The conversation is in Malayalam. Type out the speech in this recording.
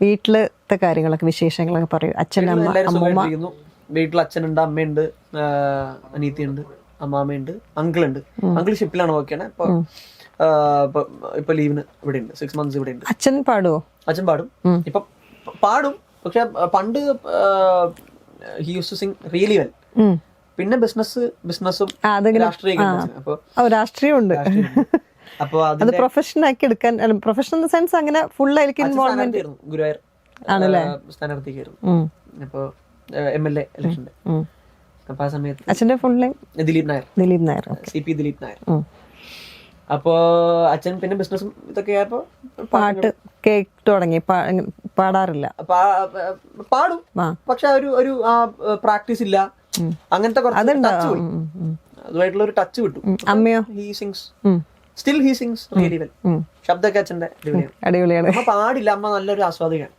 വീട്ടിലത്തെ കാര്യങ്ങളൊക്കെ വിശേഷങ്ങളൊക്കെ പറയൂ. അച്ഛൻ, അമ്മ, അമ്മൂമ്മ. വീട്ടിൽ അച്ഛനുണ്ട്, അമ്മയുണ്ട്, അനീത്തിയുണ്ട്, അമ്മാമ്മയുണ്ട്, അങ്കിളുണ്ട്. അങ്കിൾ ഷിപ്പിലാണ് വർക്ക് ചെയ്യണേ. ഇപ്പൊ ലീവിന് ഇവിടെ ഉണ്ട്, 6 months ഇവിടെ ഉണ്ട്. അച്ഛൻ പാടുവോ? അച്ഛൻ പാടും. ഇപ്പൊ പാടും, പക്ഷെ പണ്ട് he use to sing really well. പിന്നെ ബിസിനസ്സും രാഷ്ട്രീയമുണ്ട്. അപ്പൊ അത് പ്രൊഫഷൻ ആക്കി എടുക്കാൻ, പ്രൊഫഷണൽ സെൻസ് അങ്ങനെ ഫുൾ ആയിരിക്കും ഇൻവോൾവ്മെന്റ്. ഗുരുവായൂർ ആണല്ലേ സ്ഥാനാർത്ഥിക്കായിരുന്നു. അപ്പൊ MLA ഇലക്ഷന്റെ. അപ്പൊ ആ സമയത്ത് അച്ഛന്റെ full name Dileep Nair, CP Dileep Nair. അപ്പോ അച്ഛൻ പിന്നെ ബിസിനസ്സും ഇതൊക്കെ ആയപ്പോ പാട്ട് കേട്ട് തുടങ്ങി. പാടാറില്ല? പാടും, പക്ഷെ ഒരു പ്രാക്ടീസ് ഇല്ല, അങ്ങനത്തെ അതുമായിട്ടുള്ള ഒരു ടച്ച് വിട്ടു. അമ്മയോ? He sings, still he sings really well. ശബ്ദമൊക്കെ അച്ഛന്റെ അടിപൊളിയാണ്. അമ്മ പാടില്ല, അമ്മ നല്ലൊരു ആസ്വാദികയാണ്.